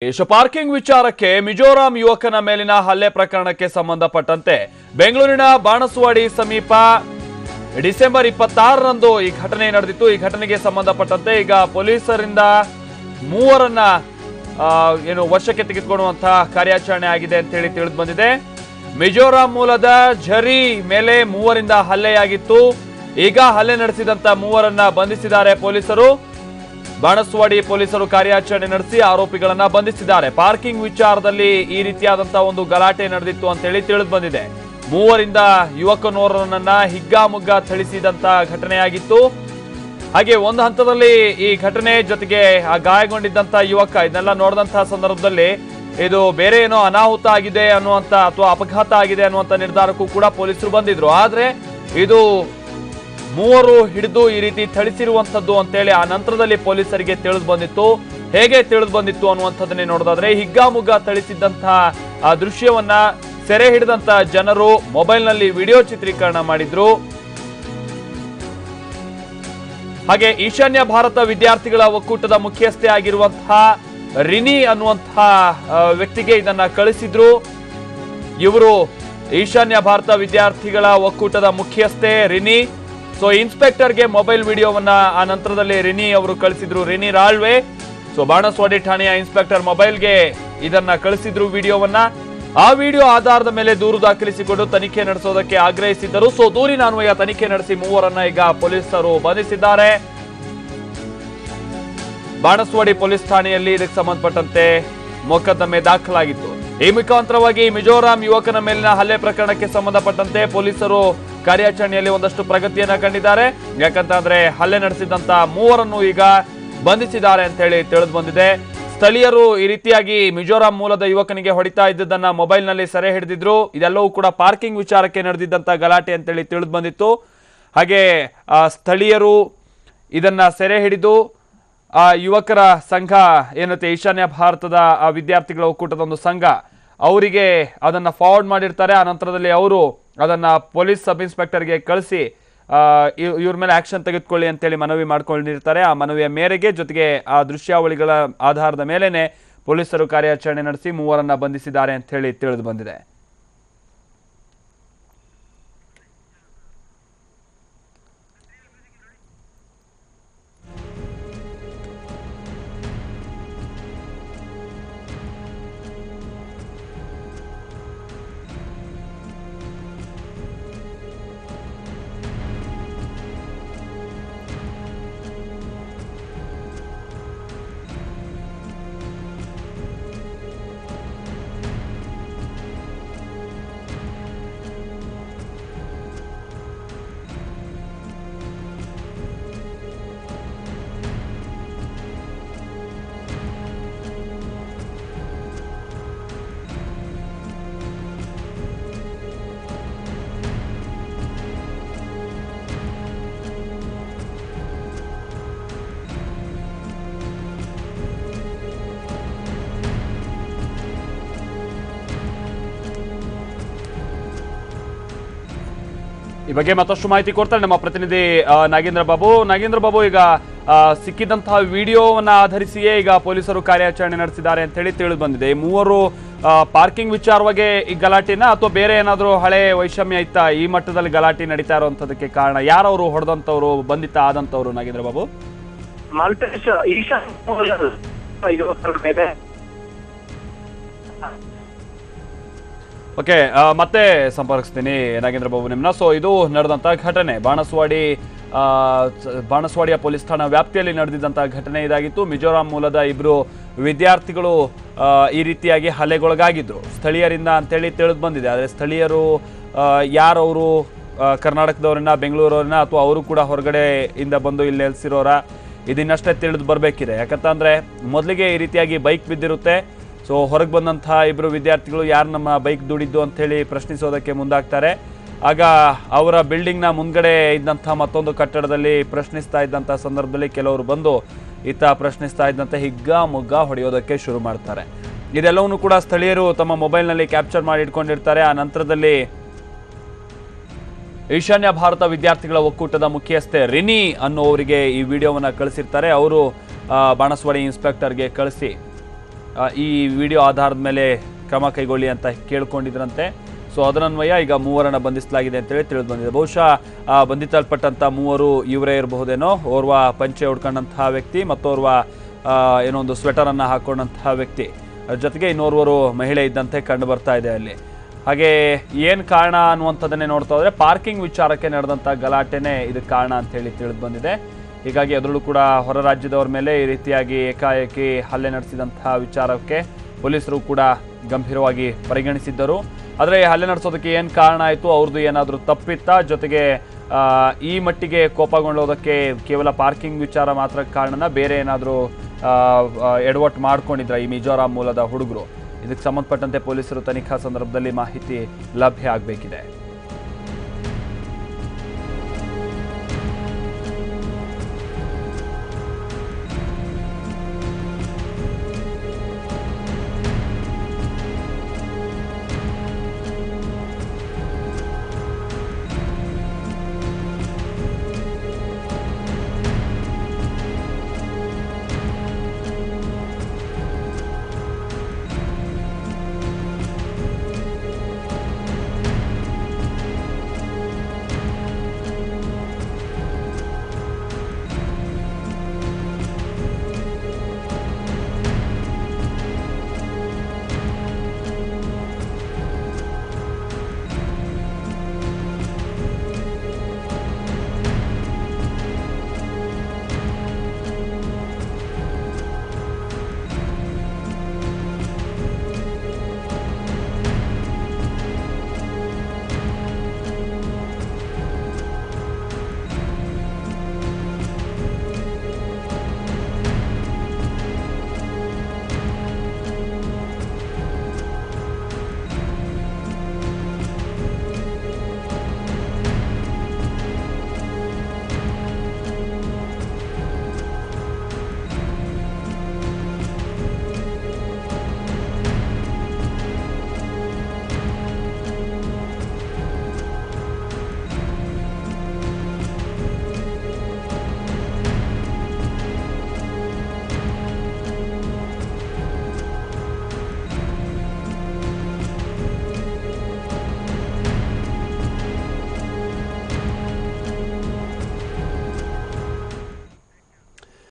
Parking ವಿಚಾರಕ್ಕೆ ಮಿಜೋರಾಂ ಯುವಕನ ಮೇಲಿನ ಹಲ್ಲೆ ಪ್ರಕರಣಕ್ಕೆ ಸಂಬಂಧಪಟ್ಟಂತೆ ಬೆಂಗಳೂರಿನ ಬಾಣಸವಾಡಿ ಸಮೀಪ ಡಿಸೆಂಬರ್ 26ರಂದು ಈ ಘಟನೆ ನಡೆದಿತ್ತು। ಈ ಘಟನೆಗೆ ಸಂಬಂಧಪಟ್ಟಂತೆ ಈಗ ಪೊಲೀಸರಿಂದ ಮೂವರನ್ನ ವಶಕ್ಕೆ ತೆಗೆದುಕೊಳ್ಳುವಂತಹ ಕಾರ್ಯಾಚರಣೆ ಆಗಿದೆ ಅಂತ ಹೇಳಿ ತಿಳಿದು ಬಂದಿದೆ। ಮಿಜೋರಾಂ ಮೂಲದ ಝರಿ ಮೇಲೆ ಮೂವರಿಂದ ಹಲ್ಲೆಯಾಗಿತ್ತು। ಈಗ ಹಲ್ಲೆ ನಡೆಸಿದಂತ ಮೂವರನ್ನ ಬಂಧಿಸಿದ್ದಾರೆ ಪೊಲೀಸರು। ಬಾಣಸವಾಡಿ ಪೊಲೀಸರು ಕಾರ್ಯಾಚರಣೆ ನಡೆಸಿ ಆರೋಪಿಗಳನ್ನ ಬಂಧಿಸಿದ್ದಾರೆ। ಪಾರ್ಕಿಂಗ್ ವಿಚಾರದಲ್ಲಿ ಈ ರೀತಿಯಾದಂತಹ ಒಂದು ಗಲಾಟೆ ನಡೆದಿತ್ತು ಅಂತ ಹೇಳಿ ತಿಳಿದು ಬಂದಿದೆ। ಮೂವರಿಂದ ಯುವಕನೋರ್ವನನ್ನ ಹಿಗ್ಗಾಮುಗ್ಗಾ ಥಳಿಸಿದಂತ ಘಟನೆಯಾಗಿತ್ತು। ಹಾಗೆ ಒಂದು ಹಂತದಲ್ಲಿ ಈ ಘಟನೆ ಜೊತೆಗೆ ಗಾಯಗೊಂಡಿದ್ದಂತ ಯುವಕ ಇದನ್ನೆಲ್ಲ ನೋಡಿದಂತಹ ಸಂದರ್ಭದಲ್ಲಿ ಇದು ಬೇರೆ ಏನೋ ಅನಾಹುತ ಆಗಿದೆ ಅನ್ನುವಂತ ಅಥವಾ ಅಪಘಾತ ಆಗಿದೆ ಅನ್ನುವಂತ ನಿರ್ಧಾರಕ್ಕೂ ಕೂಡ ಪೊಲೀಸರು ಬಂದಿದ್ರು। ಆದ್ರೆ ಇದು ಮೂವರು ಹಿಡಿದು ಈ ರೀತಿ ಥಳಿಸಿರುವಂತದ್ದು ಅಂತೇಳಿ ಆ ನಂತರದಲ್ಲಿ ಪೊಲೀಸರಿಗೆ ತಿಳಿದು ಬಂದಿತ್ತು। ಹೇಗೆ ತಿಳಿದು ಬಂದಿತ್ತು ಅನ್ನುವಂಥದ್ದನ್ನೇ ನೋಡೋದಾದ್ರೆ ಹಿಗ್ಗಾಮುಗ್ಗಾ ಥಳಿಸಿದ್ದಂತಹ ಆ ದೃಶ್ಯವನ್ನ ಸೆರೆ ಹಿಡಿದಂತ ಜನರು ಮೊಬೈಲ್ ನಲ್ಲಿ ವಿಡಿಯೋ ಚಿತ್ರೀಕರಣ ಮಾಡಿದ್ರು। ಹಾಗೆ ಈಶಾನ್ಯ ಭಾರತ ವಿದ್ಯಾರ್ಥಿಗಳ ಒಕ್ಕೂಟದ ಮುಖ್ಯಸ್ಥೆ ಆಗಿರುವಂತಹ ರಿನಿ ಅನ್ನುವಂತಹ ವ್ಯಕ್ತಿಗೆ ಇದನ್ನ ಕಳಿಸಿದ್ರು। ಇವರು ಈಶಾನ್ಯ ಭಾರತ ವಿದ್ಯಾರ್ಥಿಗಳ ಒಕ್ಕೂಟದ ಮುಖ್ಯಸ್ಥೆ ರಿನಿ। ಸೊ ಇನ್ಸ್ಪೆಕ್ಟರ್ಗೆ ಮೊಬೈಲ್ ವಿಡಿಯೋವನ್ನ ಆ ನಂತರದಲ್ಲಿ ರಿನಿ ಅವರು ಕಳಿಸಿದ್ರು, ರಿನಿ ರಾಳ್ವೆ। ಸೊ ಬಾಣಸವಾಡಿ ಠಾಣೆಯ ಇನ್ಸ್ಪೆಕ್ಟರ್ ಮೊಬೈಲ್ಗೆ ಇದನ್ನ ಕಳಿಸಿದ್ರು ವಿಡಿಯೋವನ್ನ। ಆ ವಿಡಿಯೋ ಆಧಾರದ ಮೇಲೆ ದೂರು ದಾಖಲಿಸಿಕೊಂಡು ತನಿಖೆ ನಡೆಸೋದಕ್ಕೆ ಆಗ್ರಹಿಸಿದ್ದರು। ಸೊ ದೂರಿನ ಅನ್ವಯ ತನಿಖೆ ನಡೆಸಿ ಮೂವರನ್ನ ಈಗ ಪೊಲೀಸರು ಬಂಧಿಸಿದ್ದಾರೆ। ಬಾಣಸವಾಡಿ ಪೊಲೀಸ್ ಠಾಣೆಯಲ್ಲಿ ಇದಕ್ಕೆ ಸಂಬಂಧಪಟ್ಟಂತೆ ಮೊಕದ್ದಮೆ ದಾಖಲಾಗಿತ್ತು। ಈ ಮುಖಾಂತರವಾಗಿ ಮಿಜೋರಾಂ ಯುವಕನ ಮೇಲಿನ ಹಲ್ಲೆ ಪ್ರಕರಣಕ್ಕೆ ಸಂಬಂಧಪಟ್ಟಂತೆ ಪೊಲೀಸರು ಕಾರ್ಯಾಚರಣೆಯಲ್ಲಿ ಒಂದಷ್ಟು ಪ್ರಗತಿಯನ್ನ ಕಂಡಿದ್ದಾರೆ। ಯಾಕಂತಂದ್ರೆ ಹಲ್ಲೆ ನಡೆಸಿದಂತ ಮೂವರನ್ನು ಈಗ ಬಂಧಿಸಿದ್ದಾರೆ ಅಂತ ಹೇಳಿ ತಿಳಿದು ಬಂದಿದೆ। ಸ್ಥಳೀಯರು ಈ ರೀತಿಯಾಗಿ ಮಿಜೋರಾಂ ಮೂಲದ ಯುವಕನಿಗೆ ಹೊಡಿತಾ ಇದ್ದದನ್ನ ಮೊಬೈಲ್ ನಲ್ಲಿ ಸೆರೆ ಹಿಡಿದಿದ್ರು। ಇದೆಲ್ಲವೂ ಕೂಡ ಪಾರ್ಕಿಂಗ್ ವಿಚಾರಕ್ಕೆ ನಡೆದಿದ್ದಂತ ಗಲಾಟೆ ಅಂತೇಳಿ ತಿಳಿದು ಬಂದಿತ್ತು। ಹಾಗೆ ಸ್ಥಳೀಯರು ಇದನ್ನ ಸೆರೆ ಹಿಡಿದು ಆ ಯುವಕರ ಸಂಘ ಏನತ್ತೆ ಈಶಾನ್ಯ ಭಾರತದ ವಿದ್ಯಾರ್ಥಿಗಳ ಒಕ್ಕೂಟದ ಒಂದು ಸಂಘ ಅವರಿಗೆ ಅದನ್ನ ಫಾರ್ವರ್ಡ್ ಮಾಡಿರ್ತಾರೆ। ಆ ನಂತರದಲ್ಲಿ ಅವರು ಅದನ್ನ ಪೊಲೀಸ್ ಸಬ್ ಇನ್ಸ್ಪೆಕ್ಟರ್ಗೆ ಕಳಿಸಿ ಇವ್ರ ಮೇಲೆ ಆಕ್ಷನ್ ತೆಗೆದುಕೊಳ್ಳಿ ಅಂತೇಳಿ ಮನವಿ ಮಾಡ್ಕೊಂಡಿರ್ತಾರೆ। ಆ ಮನವಿಯ ಮೇರೆಗೆ ಜೊತೆಗೆ ಆ ದೃಶ್ಯಾವಳಿಗಳ ಆಧಾರದ ಮೇಲೆನೆ ಪೊಲೀಸರು ಕಾರ್ಯಾಚರಣೆ ನಡೆಸಿ ಮೂವರನ್ನ ಬಂಧಿಸಿದ್ದಾರೆ ಅಂತ ಹೇಳಿ ತಿಳಿದು ಬಂದಿದೆ। ಈ ಬಗ್ಗೆ ಮತ್ತಷ್ಟು ಮಾಹಿತಿ ಕೊಡ್ತಾರೆ ನಮ್ಮ ಪ್ರತಿನಿಧಿ ನಾಗೇಂದ್ರ ಬಾಬು। ಈಗ ಸಿಕ್ಕಿದಂತಹ ವಿಡಿಯೋವನ್ನ ಆಧರಿಸಿಯೇ ಈಗ ಪೊಲೀಸರು ಕಾರ್ಯಾಚರಣೆ ನಡೆಸಿದ್ದಾರೆ ಅಂತ ಹೇಳಿ ತಿಳಿದು ಬಂದಿದೆ। ಮೂವರು ಪಾರ್ಕಿಂಗ್ ವಿಚಾರವಾಗಿ ಈ ಗಲಾಟೆನ ಅಥವಾ ಬೇರೆ ಏನಾದರೂ ಹಳೆ ವೈಷಮ್ಯ ಇತ್ತ ಈ ಮಟ್ಟದಲ್ಲಿ ಗಲಾಟೆ ನಡೀತಾ ಇರುವಂತದಕ್ಕೆ ಕಾರಣ ಯಾರವರು ಹೊಡೆದಂತವ್ರು ಬಂಧಿತ ಆದಂತವ್ರು ನಾಗೇಂದ್ರ ಬಾಬು? ಓಕೆ, ಮತ್ತೆ ಸಂಪರ್ಕಿಸ್ತೀನಿ ನಾಗೇಂದ್ರ ಬಾಬು ನಿಮ್ಮನ್ನ। ಸೊ ಇದು ನಡೆದಂತಹ ಘಟನೆ ಬಾಣಸವಾಡಿಯ ಪೊಲೀಸ್ ಠಾಣಾ ವ್ಯಾಪ್ತಿಯಲ್ಲಿ ನಡೆದಿದ್ದಂತಹ ಘಟನೆ ಇದಾಗಿತ್ತು। ಮಿಜೋರಾಂ ಮೂಲದ ಇಬ್ರು ವಿದ್ಯಾರ್ಥಿಗಳು ಈ ರೀತಿಯಾಗಿ ಹಲ್ಲೆಗೊಳಗಾಗಿದ್ರು ಸ್ಥಳೀಯರಿಂದ ಅಂತೇಳಿ ತಿಳಿದು ಬಂದಿದೆ। ಆದರೆ ಸ್ಥಳೀಯರು ಯಾರವರು ಕರ್ನಾಟಕದವ್ರನ್ನ ಬೆಂಗಳೂರವ್ರನ್ನ ಅಥವಾ ಅವರು ಕೂಡ ಹೊರಗಡೆಯಿಂದ ಬಂದು ಇಲ್ಲಿ ನೆಲೆಸಿರೋರ ಇದನ್ನಷ್ಟೇ ತಿಳಿದು ಬರಬೇಕಿದೆ। ಯಾಕಂತಂದ್ರೆ ಮೊದಲಿಗೆ ಈ ರೀತಿಯಾಗಿ ಬೈಕ್ ಬಿದ್ದಿರುತ್ತೆ। ಸೊ ಹೊರಗೆ ಬಂದಂತಹ ಇಬ್ರು ವಿದ್ಯಾರ್ಥಿಗಳು ಯಾರು ನಮ್ಮ ಬೈಕ್ ದುಡಿದ್ದು ಅಂತ ಹೇಳಿ ಪ್ರಶ್ನಿಸೋದಕ್ಕೆ ಮುಂದಾಗ್ತಾರೆ। ಆಗ ಅವರ ಬಿಲ್ಡಿಂಗ್ನ ಮುಂದ್ಗಡೆ ಇದ್ದಂತಹ ಮತ್ತೊಂದು ಕಟ್ಟಡದಲ್ಲಿ ಪ್ರಶ್ನಿಸ್ತಾ ಇದ್ದಂತಹ ಸಂದರ್ಭದಲ್ಲಿ ಕೆಲವರು ಬಂದು ಪ್ರಶ್ನಿಸ್ತಾ ಇದ್ದಂತೆ ಹಿಗ್ಗಾಮುಗ್ಗಾ ಹೊಡೆಯೋದಕ್ಕೆ ಶುರು ಮಾಡ್ತಾರೆ। ಇದೆಲ್ಲವನ್ನೂ ಕೂಡ ಸ್ಥಳೀಯರು ತಮ್ಮ ಮೊಬೈಲ್ನಲ್ಲಿ ಕ್ಯಾಪ್ಚರ್ ಮಾಡಿ ಇಟ್ಕೊಂಡಿರ್ತಾರೆ। ಆ ನಂತರದಲ್ಲಿ ಈಶಾನ್ಯ ಭಾರತ ವಿದ್ಯಾರ್ಥಿಗಳ ಒಕ್ಕೂಟದ ಮುಖ್ಯಸ್ಥೆ ರಿನಿ ಅನ್ನೋವರಿಗೆ ಈ ವಿಡಿಯೋವನ್ನ ಕಳಿಸಿರ್ತಾರೆ। ಅವರು ಬಾಣಸವಾಡಿ ಇನ್ಸ್ಪೆಕ್ಟರ್ಗೆ ಕಳಿಸಿ ಈ ವಿಡಿಯೋ ಆಧಾರದ ಮೇಲೆ ಕ್ರಮ ಕೈಗೊಳ್ಳಿ ಅಂತ ಕೇಳ್ಕೊಂಡಿದ್ರಂತೆ. ಸೊ ಅದರನ್ವಯ ಈಗ ಮೂವರನ್ನ ಬಂಧಿಸಲಾಗಿದೆ ಅಂತೇಳಿ ತಿಳಿದು ಬಂದಿದೆ. ಬಹುಶಃ ಬಂಧಿಸಲ್ಪಟ್ಟಂಥ ಮೂವರು ಇವರೇ ಇರಬಹುದೇನೋ. ಓರ್ವ ಪಂಚೆ ಹೊಡ್ಕೊಂಡಂತಹ ವ್ಯಕ್ತಿ, ಮತ್ತೋರ್ವ ಏನೋ ಒಂದು ಸ್ವೆಟರನ್ನು ಹಾಕೊಂಡಂತಹ ವ್ಯಕ್ತಿ, ಜೊತೆಗೆ ಇನ್ನೋರ್ವರು ಮಹಿಳೆ ಇದ್ದಂತೆ ಕಂಡು ಬರ್ತಾ ಇದೆ ಅಲ್ಲಿ. ಹಾಗೆ ಏನು ಕಾರಣ ಅನ್ನುವಂಥದ್ದನ್ನೇ ನೋಡ್ತಾ ಹೋದರೆ ಪಾರ್ಕಿಂಗ್ ವಿಚಾರಕ್ಕೆ ನಡೆದಂಥ ಗಲಾಟೆನೇ ಇದಕ್ಕೆ ಕಾರಣ ಅಂತೇಳಿ ತಿಳಿದು ಬಂದಿದೆ. ಹೀಗಾಗಿ ಅದರಲ್ಲೂ ಕೂಡ ಹೊರ ರಾಜ್ಯದವ್ರ ಮೇಲೆ ಈ ರೀತಿಯಾಗಿ ಏಕಾಏಕಿ ಹಲ್ಲೆ ನಡೆಸಿದಂತಹ ವಿಚಾರಕ್ಕೆ ಪೊಲೀಸರು ಕೂಡ ಗಂಭೀರವಾಗಿ ಪರಿಗಣಿಸಿದ್ದರು. ಆದರೆ ಹಲ್ಲೆ ನಡೆಸೋದಕ್ಕೆ ಏನು ಕಾರಣ ಆಯಿತು, ಅವ್ರದ್ದು ಏನಾದರೂ ತಪ್ಪಿತ್ತಾ, ಜೊತೆಗೆ ಈ ಮಟ್ಟಿಗೆ ಕೋಪಗೊಳ್ಳೋದಕ್ಕೆ ಕೇವಲ ಪಾರ್ಕಿಂಗ್ ವಿಚಾರ ಮಾತ್ರ ಕಾರಣನ, ಬೇರೆ ಏನಾದರೂ ಎಡವಟ್ಟು ಮಾಡ್ಕೊಂಡಿದ್ರ ಈ ಮಿಜೋರಾಂ ಮೂಲದ ಹುಡುಗರು? ಇದಕ್ಕೆ ಸಂಬಂಧಪಟ್ಟಂತೆ ಪೊಲೀಸರು ತನಿಖಾ ಸಂದರ್ಭದಲ್ಲಿ ಮಾಹಿತಿ ಲಭ್ಯ ಆಗಬೇಕಿದೆ.